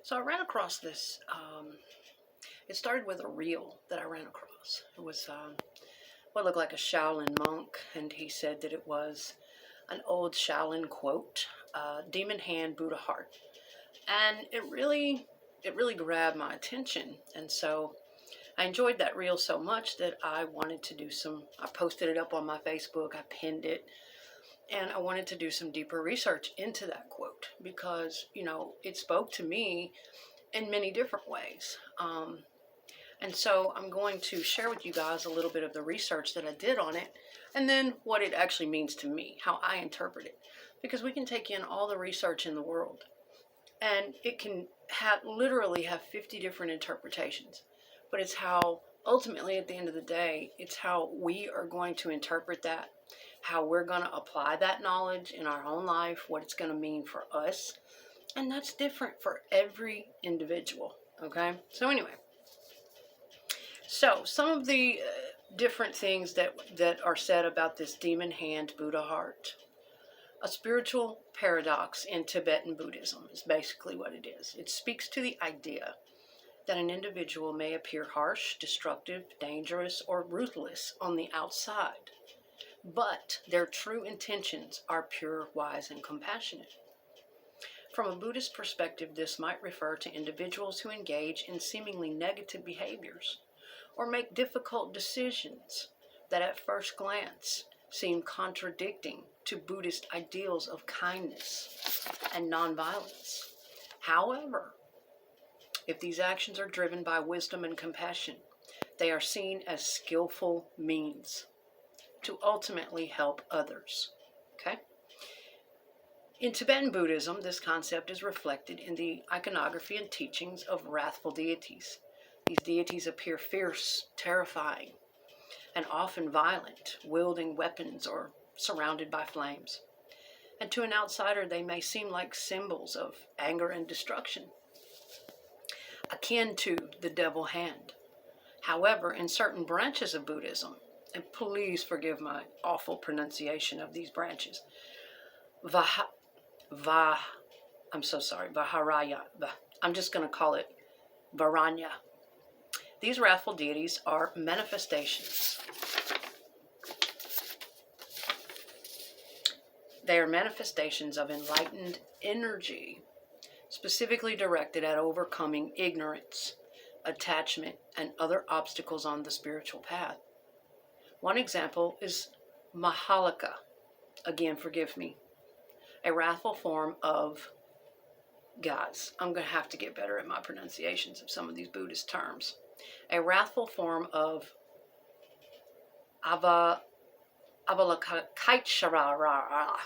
So I ran across this. It started with a reel that I ran across. It was what looked like a Shaolin monk, and he said that it was an old Shaolin quote, "Demon hand, Buddha heart," and it really grabbed my attention. And so I enjoyed that reel so much that I wanted to do some. I posted it up on my Facebook. I pinned it. And I wanted to do some deeper research into that quote because, it spoke to me in many different ways. And so I'm going to share with you guys a little bit of the research that I did on it and then what it actually means to me, how I interpret it. Because we can take in all the research in the world and it can literally have 50 different interpretations. But it's how, ultimately, at the end of the day, it's how we are going to interpret that, how we're going to apply that knowledge in our own life, what it's going to mean for us. And that's different for every individual, okay? So anyway, some of the different things that are said about this demon hand, Buddha heart. A spiritual paradox in Tibetan Buddhism is basically what it is. It speaks to the idea that an individual may appear harsh, destructive, dangerous, or ruthless on the outside, but their true intentions are pure, wise, and compassionate. From a Buddhist perspective, this might refer to individuals who engage in seemingly negative behaviors or make difficult decisions that at first glance seem contradicting to Buddhist ideals of kindness and nonviolence. However, if these actions are driven by wisdom and compassion, they are seen as skillful means to ultimately help others. Okay? In Tibetan Buddhism, this concept is reflected in the iconography and teachings of wrathful deities. These deities appear fierce, terrifying, and often violent, wielding weapons or surrounded by flames. And to an outsider, they may seem like symbols of anger and destruction, akin to the devil hand. However, in certain branches of Buddhism, and please forgive my awful pronunciation of these branches, Vaharaya, I'm just going to call it Varanya. These wrathful deities are manifestations. They are manifestations of enlightened energy, specifically directed at overcoming ignorance, attachment, and other obstacles on the spiritual path. One example is Mahalaka, again, forgive me, a wrathful form of, guys, I'm going to have to get better at my pronunciations of some of these Buddhist terms. A wrathful form of Avalokiteshvara.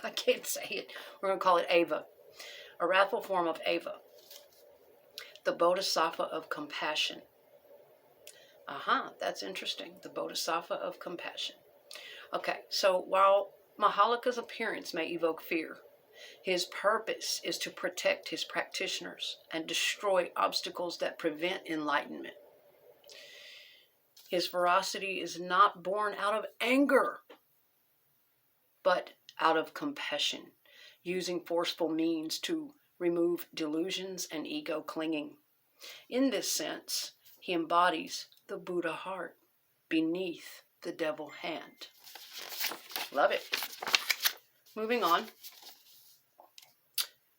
I can't say it. We're going to call it Ava. A wrathful form of Ava, the Bodhisattva of compassion. That's interesting. The Bodhisattva of compassion. Okay, so while Mahalaka's appearance may evoke fear, his purpose is to protect his practitioners and destroy obstacles that prevent enlightenment. His ferocity is not born out of anger, but out of compassion, using forceful means to remove delusions and ego clinging. In this sense, he embodies the Buddha heart beneath the devil hand. Love it. Moving on.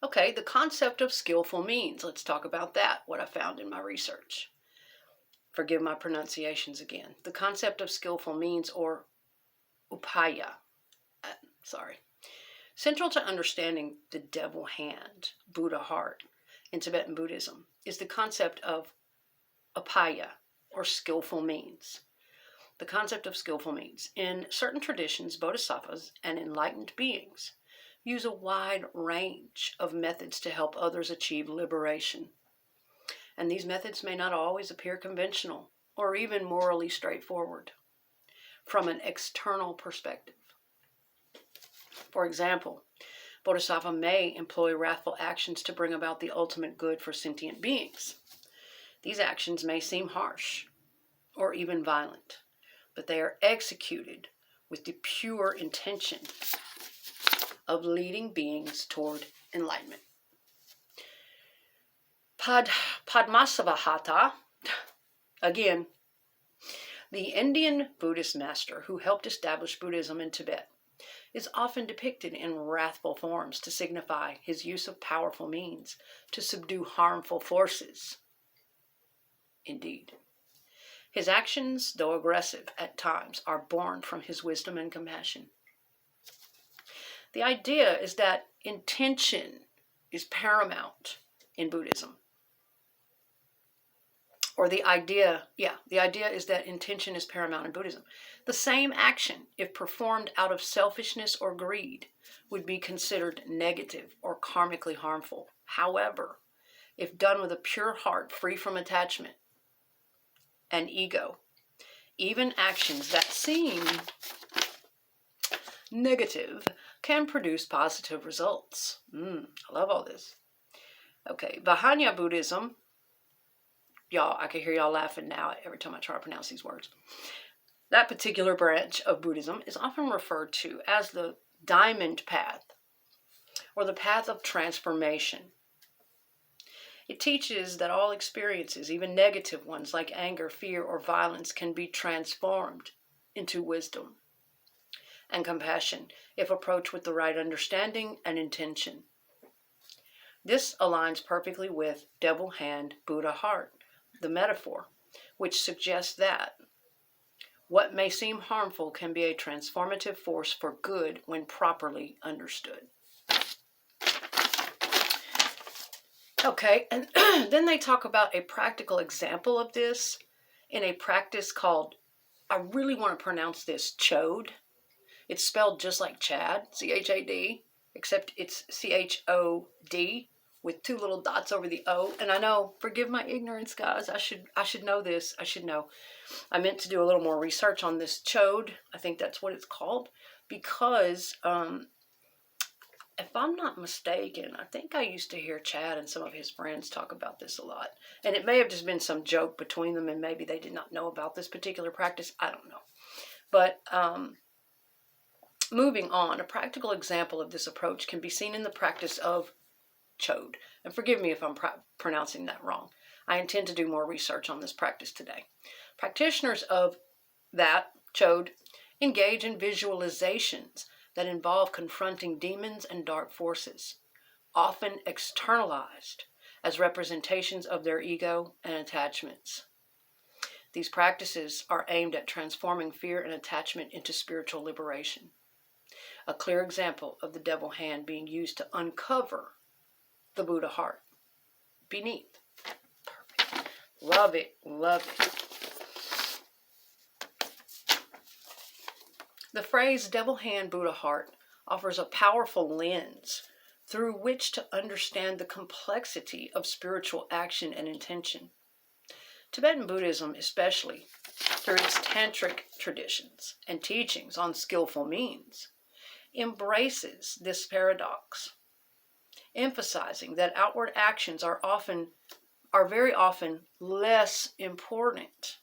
Okay, the concept of skillful means. Let's talk about that, what I found in my research. Forgive my pronunciations again. The concept of skillful means, or upaya. Central to understanding the devil hand, Buddha heart, in Tibetan Buddhism is the concept of upaya, or skillful means. The concept of skillful means. In certain traditions, bodhisattvas and enlightened beings use a wide range of methods to help others achieve liberation. And these methods may not always appear conventional or even morally straightforward from an external perspective. For example, bodhisattva may employ wrathful actions to bring about the ultimate good for sentient beings. These actions may seem harsh or even violent, but they are executed with the pure intention of leading beings toward enlightenment. Padmasambhata, again, the Indian Buddhist master who helped establish Buddhism in Tibet, is often depicted in wrathful forms to signify his use of powerful means to subdue harmful forces. Indeed, his actions, though aggressive at times, are born from his wisdom and compassion. The idea is that intention is paramount in Buddhism. Or the idea is that intention is paramount in Buddhism. The same action, if performed out of selfishness or greed, would be considered negative or karmically harmful. However, if done with a pure heart free from attachment and ego, even actions that seem negative can produce positive results. I love all this. Okay, Vajrayana Buddhism. Y'all, I can hear y'all laughing now every time I try to pronounce these words. That particular branch of Buddhism is often referred to as the diamond path, or the path of transformation. It teaches that all experiences, even negative ones like anger, fear, or violence, can be transformed into wisdom and compassion if approached with the right understanding and intention. This aligns perfectly with devil hand, Buddha heart, the metaphor, which suggests that what may seem harmful can be a transformative force for good when properly understood. Okay, and then they talk about a practical example of this in a practice called, I really want to pronounce this, Chode. It's spelled just like Chad, C-H-A-D, except it's C-H-O-D with two little dots over the O. And I know, forgive my ignorance, guys. I should know this. I should know. I meant to do a little more research on this Chode. I think that's what it's called. Because, if I'm not mistaken, I think I used to hear Chad and some of his friends talk about this a lot. And it may have just been some joke between them, and maybe they did not know about this particular practice. I don't know. But, moving on, a practical example of this approach can be seen in the practice of Chode. And forgive me if I'm pronouncing that wrong. I intend to do more research on this practice today. Practitioners of that, Chode, engage in visualizations that involve confronting demons and dark forces, often externalized as representations of their ego and attachments. These practices are aimed at transforming fear and attachment into spiritual liberation. A clear example of the devil hand being used to uncover the Buddha heart beneath. Perfect. Love it. Love it. The phrase devil hand Buddha heart offers a powerful lens through which to understand the complexity of spiritual action and intention. Tibetan Buddhism, especially through its tantric traditions and teachings on skillful means, embraces this paradox, emphasizing that outward actions are very often less important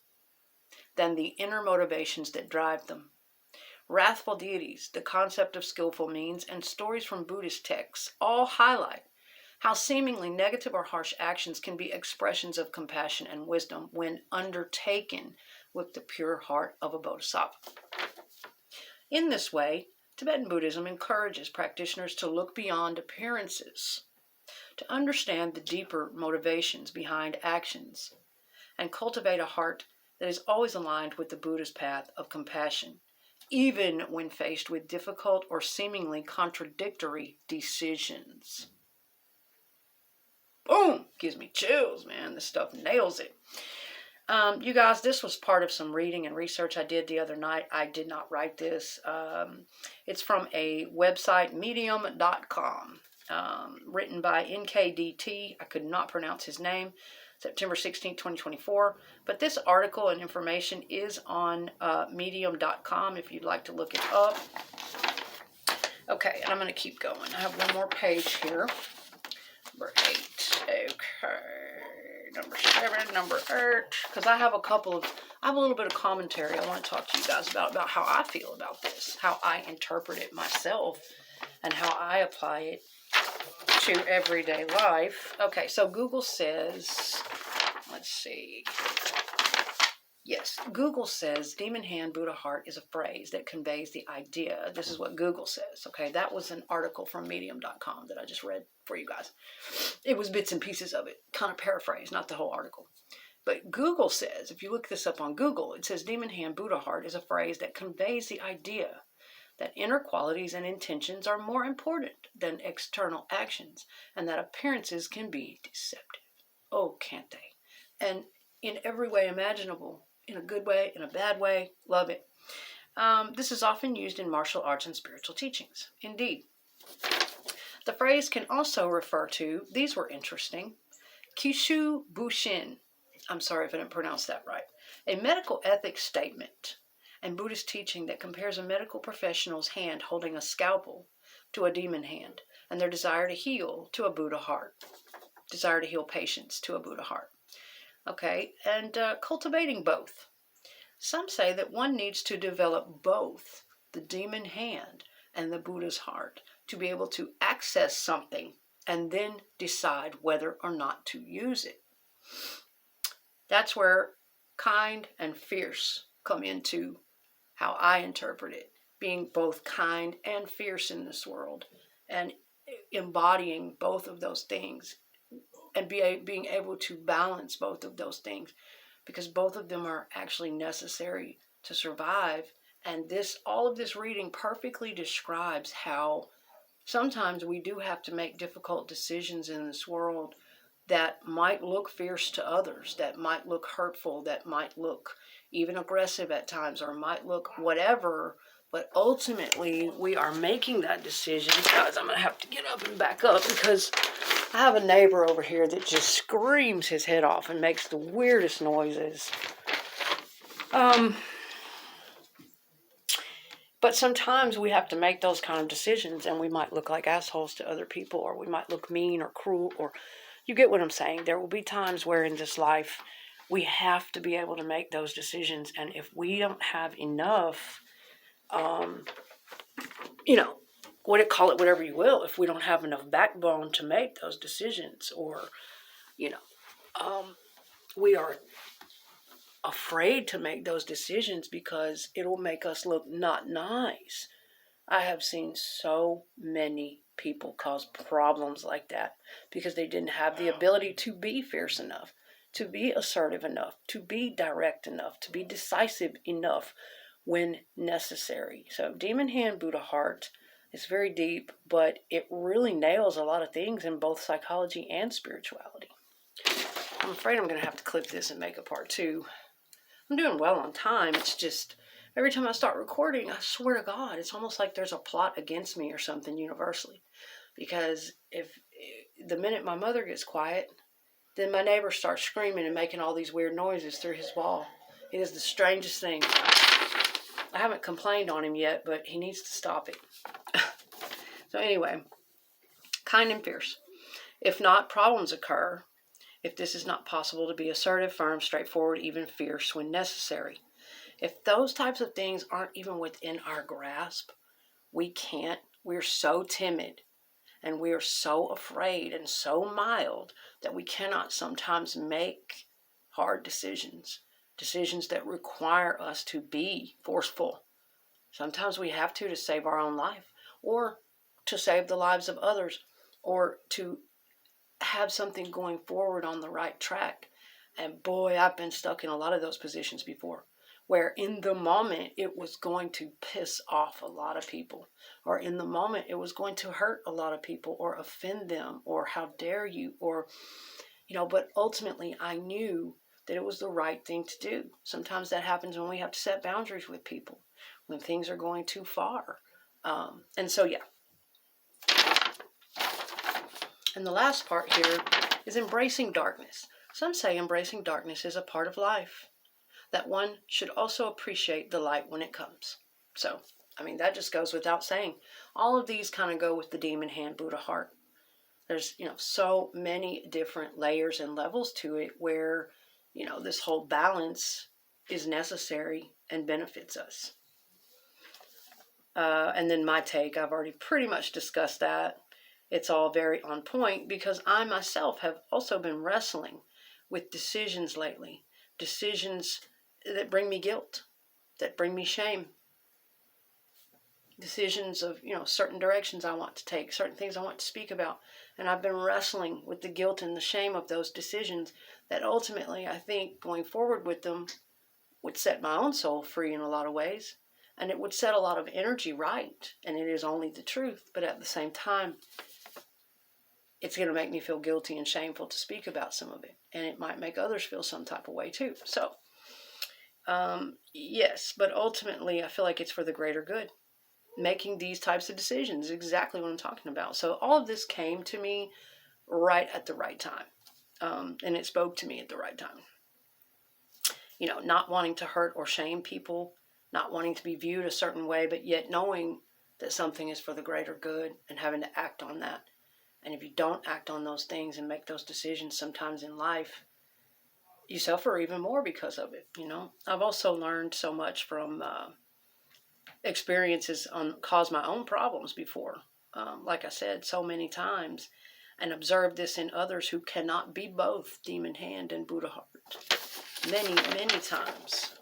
than the inner motivations that drive them. Wrathful deities, the concept of skillful means, and stories from Buddhist texts all highlight how seemingly negative or harsh actions can be expressions of compassion and wisdom when undertaken with the pure heart of a bodhisattva. In this way, Tibetan Buddhism encourages practitioners to look beyond appearances, to understand the deeper motivations behind actions, and cultivate a heart that is always aligned with the Buddha's path of compassion, even when faced with difficult or seemingly contradictory decisions. Boom! Gives me chills, man. This stuff nails it. You guys, this was part of some reading and research I did the other night. I did not write this. It's from a website, medium.com, written by NKDT. I could not pronounce his name. September 16, 2024. But this article and information is on medium.com if you'd like to look it up. Okay, and I'm going to keep going. I have one more page here. Number 8. Okay. Number 7, number 8. Because I have a little bit of commentary I want to talk to you guys about how I feel about this, how I interpret it myself, and how I apply it into everyday life, okay, so Google says, let's see. Yes, Google says demon hand, Buddha heart is a phrase that conveys the idea. This is what Google says, okay? That was an article from medium.com that I just read for you guys. It was bits and pieces of it, kind of paraphrased, not the whole article. But Google says, if you look this up on Google, it says demon hand, Buddha heart is a phrase that conveys the idea that inner qualities and intentions are more important than external actions, and that appearances can be deceptive. Oh, can't they? And in every way imaginable, in a good way, in a bad way, love it. This is often used in martial arts and spiritual teachings. Indeed. The phrase can also refer to, these were interesting, Kishu Bushin. I'm sorry if I didn't pronounce that right. A medical ethics statement and Buddhist teaching that compares a medical professional's hand holding a scalpel to a demon hand, and their desire to heal to a Buddha heart. Desire to heal patients to a Buddha heart. Okay, and cultivating both. Some say that one needs to develop both the demon hand and the Buddha's heart to be able to access something and then decide whether or not to use it. That's where kind and fierce come into how I interpret it, being both kind and fierce in this world and embodying both of those things and being able to balance both of those things, because both of them are actually necessary to survive. And all of this reading perfectly describes how sometimes we do have to make difficult decisions in this world that might look fierce to others, that might look hurtful, that might look even aggressive at times, or might look whatever. But ultimately, we are making that decision. Guys, I'm going to have to get up and back up because I have a neighbor over here that just screams his head off and makes the weirdest noises. But sometimes we have to make those kind of decisions, and we might look like assholes to other people, or we might look mean or cruel, or you get what I'm saying. There will be times where in this life we have to be able to make those decisions, and if we don't have enough, call it whatever you will, if we don't have enough backbone to make those decisions, or, we are afraid to make those decisions because it'll make us look not nice. I have seen so many people cause problems like that because they didn't have the ability to be fierce enough, to be assertive enough, to be direct enough, to be decisive enough when necessary. So demon hand, Buddha heart is very deep, but it really nails a lot of things in both psychology and spirituality. I'm afraid I'm going to have to clip this and make a part 2. I'm doing well on time. It's just every time I start recording, I swear to God, it's almost like there's a plot against me or something universally. Because if the minute my mother gets quiet, then my neighbor starts screaming and making all these weird noises through his wall. It is the strangest thing. I haven't complained on him yet, but he needs to stop it. So anyway, kind and fierce. If not, problems occur. If this is not possible to be assertive, firm, straightforward, even fierce when necessary. If those types of things aren't even within our grasp, we can't. We're so timid and we are so afraid and so mild that we cannot sometimes make hard decisions that require us to be forceful. Sometimes we have to save our own life, or to save the lives of others, or to have something going forward on the right track. And boy, I've been stuck in a lot of those positions before, where in the moment it was going to piss off a lot of people, or in the moment it was going to hurt a lot of people or offend them, or how dare you, or, but ultimately I knew that it was the right thing to do. Sometimes that happens when we have to set boundaries with people, when things are going too far. And the last part here is embracing darkness. Some say embracing darkness is a part of life, that one should also appreciate the light when it comes. So, that just goes without saying. All of these kind of go with the demon hand, Buddha heart. There's, so many different layers and levels to it where, this whole balance is necessary and benefits us. And then my take, I've already pretty much discussed that. It's all very on point because I myself have also been wrestling with decisions lately. Decisions that bring me guilt, that bring me shame. Decisions of, certain directions I want to take, certain things I want to speak about. And I've been wrestling with the guilt and the shame of those decisions that ultimately I think going forward with them would set my own soul free in a lot of ways. And it would set a lot of energy right. And it is only the truth. But at the same time, it's going to make me feel guilty and shameful to speak about some of it. And it might make others feel some type of way too. So, yes, but ultimately I feel like it's for the greater good. Making these types of decisions is exactly what I'm talking about. So all of this came to me right at the right time. And it spoke to me at the right time. Not wanting to hurt or shame people, not wanting to be viewed a certain way, but yet knowing that something is for the greater good and having to act on that. And if you don't act on those things and make those decisions sometimes in life, you suffer even more because of it. I've also learned so much from experiences caused my own problems before. Like I said, so many times, and observed this in others who cannot be both demon hand and Buddha heart. Many, many times.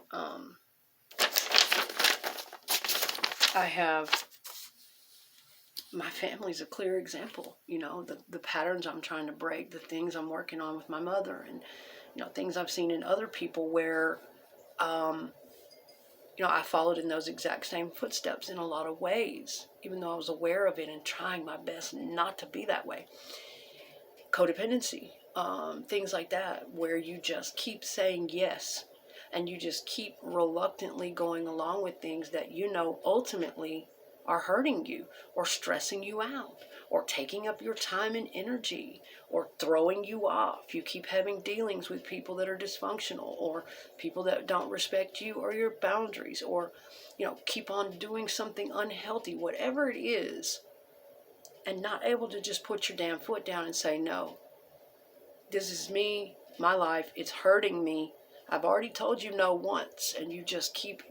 My family's a clear example, the patterns I'm trying to break, the things I'm working on with my mother, and, things I've seen in other people where, I followed in those exact same footsteps in a lot of ways, even though I was aware of it and trying my best not to be that way. Codependency, things like that, where you just keep saying yes, and you just keep reluctantly going along with things that ultimately are hurting you or stressing you out or taking up your time and energy or throwing you off. You keep having dealings with people that are dysfunctional or people that don't respect you or your boundaries, or keep on doing something unhealthy, whatever it is, and not able to just put your damn foot down and say, no, this is me, my life, it's hurting me. I've already told you no once, and you just keep,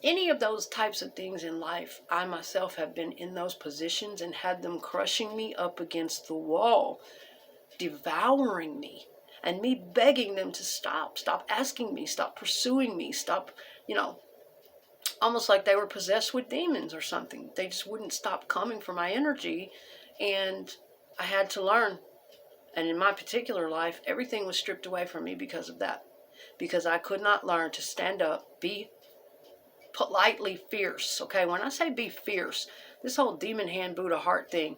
any of those types of things in life. I myself have been in those positions and had them crushing me up against the wall, devouring me, and me begging them to stop asking me, stop pursuing me, stop, almost like they were possessed with demons or something. They just wouldn't stop coming for my energy, and I had to learn. And in my particular life, everything was stripped away from me because of that. Because I could not learn to stand up, be politely fierce. Okay, when I say be fierce, this whole demon hand Buddha heart thing,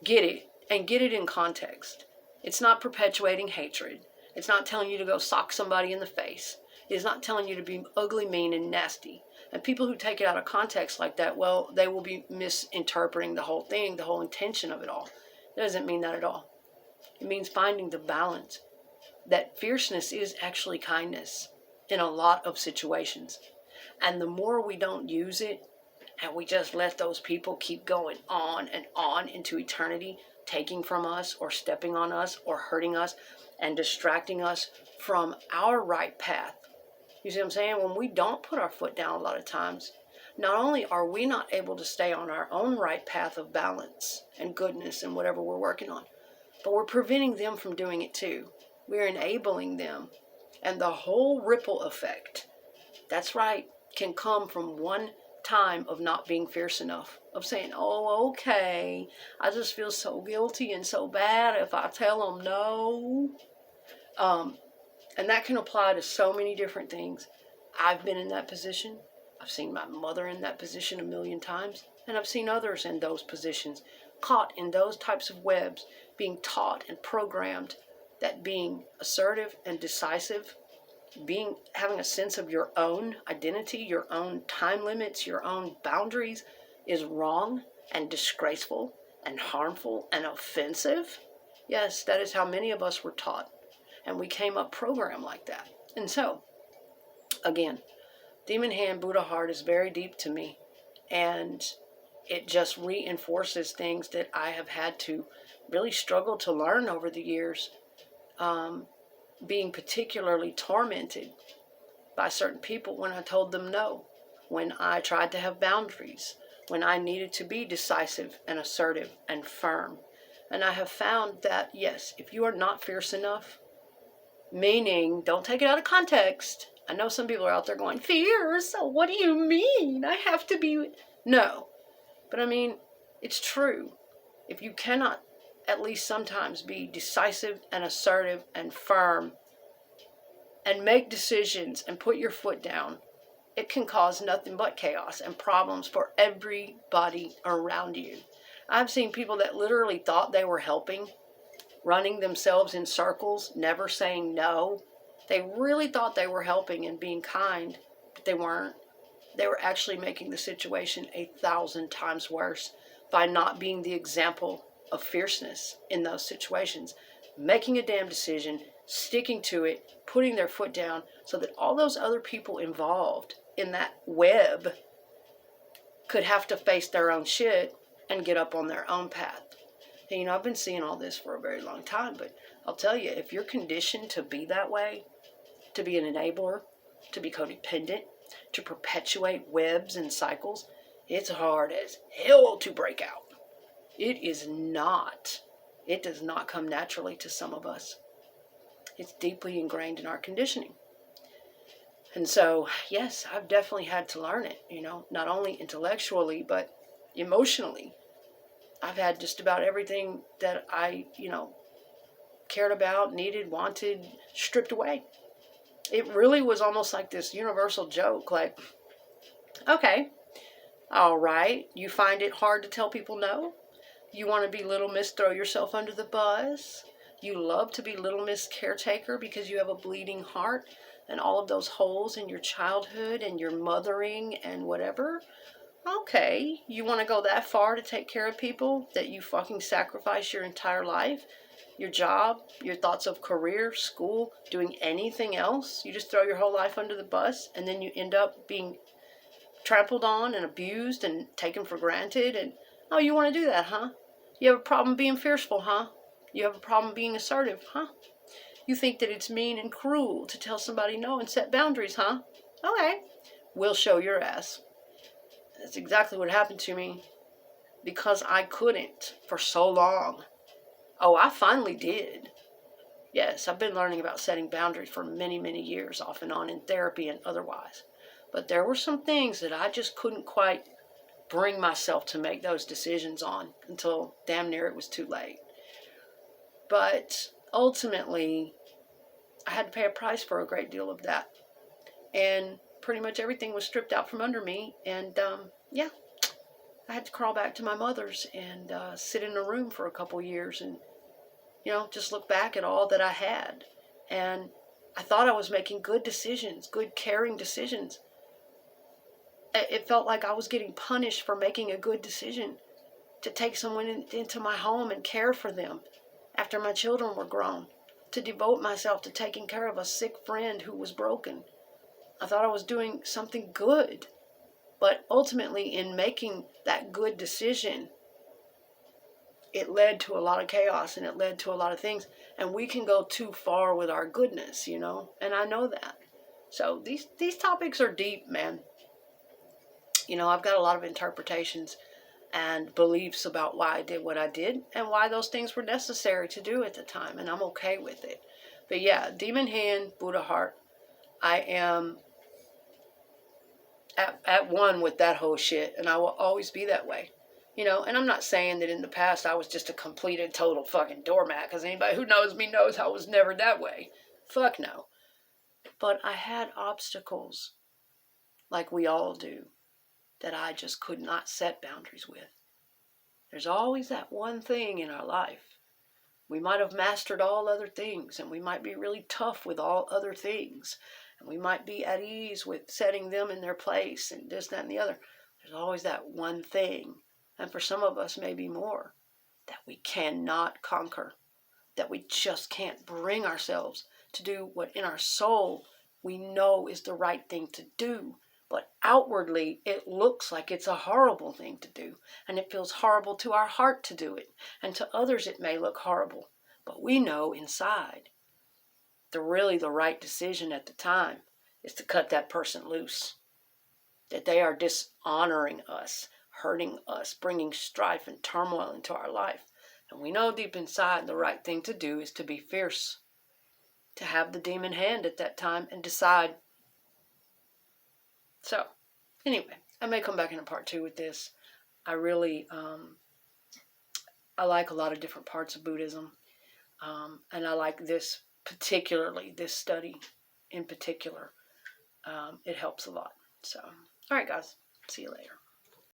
get it, and get it in context. It's not perpetuating hatred. It's not telling you to go sock somebody in the face. It's not telling you to be ugly, mean, and nasty. And people who take it out of context like that, well, they will be misinterpreting the whole thing, the whole intention of it all. It doesn't mean that at all. It means finding the balance. That fierceness is actually kindness in a lot of situations. And the more we don't use it, and we just let those people keep going on and on into eternity, taking from us or stepping on us or hurting us and distracting us from our right path. You see what I'm saying? When we don't put our foot down a lot of times, not only are we not able to stay on our own right path of balance and goodness and whatever we're working on, but we're preventing them from doing it too. We're enabling them. And the whole ripple effect, that's right, can come from one time of not being fierce enough, of saying, oh, okay, I just feel so guilty and so bad if I tell them no. And that can apply to so many different things. I've been in that position. I've seen my mother in that position a million times, and I've seen others in those positions, caught in those types of webs, being taught and programmed that being assertive and decisive, having a sense of your own identity, your own time limits, your own boundaries is wrong and disgraceful and harmful and offensive. Yes, that is how many of us were taught. And we came up programmed like that. And so, again, Demon Hand Buddha Heart is very deep to me. And it just reinforces things that I have had to really struggle to learn over the years. Being particularly tormented by certain people when I told them no, when I tried to have boundaries, when I needed to be decisive and assertive and firm. And I have found that, yes, if you are not fierce enough, meaning, don't take it out of context. I know some people are out there going, fierce? What do you mean? I have to be... No. But I mean, it's true. If you cannot at least sometimes be decisive and assertive and firm and make decisions and put your foot down, it can cause nothing but chaos and problems for everybody around you. I've seen people that literally thought they were helping, running themselves in circles, never saying no. They really thought they were helping and being kind, but they weren't. They were actually making the situation 1,000 times worse by not being the example of fierceness in those situations, making a damn decision, sticking to it, putting their foot down so that all those other people involved in that web could have to face their own shit and get up on their own path. And, you know, I've been seeing all this for a very long time, but I'll tell you, if you're conditioned to be that way, to be an enabler, to be codependent, to perpetuate webs and cycles, it's hard as hell to break out. It is not. It does not come naturally to some of us. It's deeply ingrained in our conditioning. And so, yes, I've definitely had to learn it, you know, not only intellectually, but emotionally. I've had just about everything that I, you know, cared about, needed, wanted, stripped away. It really was almost like this universal joke, like, okay, all right, you find it hard to tell people no? You want to be Little Miss Throw Yourself Under the Bus? You love to be Little Miss Caretaker because you have a bleeding heart and all of those holes in your childhood and your mothering and whatever? Okay, you want to go that far to take care of people that you fucking sacrifice your entire life, your job, your thoughts of career, school, doing anything else? You just throw your whole life under the bus and then you end up being trampled on and abused and taken for granted. And, oh, you want to do that, huh? You have a problem being fearful, huh? You have a problem being assertive, huh? You think that it's mean and cruel to tell somebody no and set boundaries, huh? Okay, we'll show your ass. That's exactly what happened to me because I couldn't for so long. Oh, I finally did. Yes, I've been learning about setting boundaries for many, many years, off and on in therapy and otherwise. But there were some things that I just couldn't quite bring myself to make those decisions on until damn near it was too late. But ultimately, I had to pay a price for a great deal of that. And pretty much everything was stripped out from under me. And yeah, I had to crawl back to my mother's and sit in a room for a couple years and, you know, just look back at all that I had. And I thought I was making good decisions, good caring decisions. It felt like I was getting punished for making a good decision to take someone into my home and care for them after my children were grown, to devote myself to taking care of a sick friend who was broken. I thought I was doing something good, but ultimately in making that good decision, it led to a lot of chaos and it led to a lot of things. And we can go too far with our goodness, you know, and I know that. So these topics are deep, man. You know, I've got a lot of interpretations and beliefs about why I did what I did and why those things were necessary to do at the time, and I'm okay with it. But yeah, demon hand, Buddha heart, I am at one with that whole shit, and I will always be that way. You know, and I'm not saying that in the past I was just a complete and total fucking doormat, because anybody who knows me knows I was never that way. Fuck no. But I had obstacles, like we all do, that I just could not set boundaries with. There's always that one thing in our life. We might have mastered all other things, and we might be really tough with all other things, and we might be at ease with setting them in their place and this, that, and the other. There's always that one thing, and for some of us maybe more, that we cannot conquer, that we just can't bring ourselves to do what in our soul we know is the right thing to do. But outwardly, it looks like it's a horrible thing to do. And it feels horrible to our heart to do it. And to others, it may look horrible. But we know inside, the right decision at the time is to cut that person loose. That they are dishonoring us. hurting us, bringing strife and turmoil into our life. And we know deep inside the right thing to do is to be fierce, to have the demon hand at that time and decide. So, anyway, I may come back in a part 2 with this. I really, I like a lot of different parts of Buddhism. And I like this particularly, this study in particular. It helps a lot. So, all right, guys. See you later.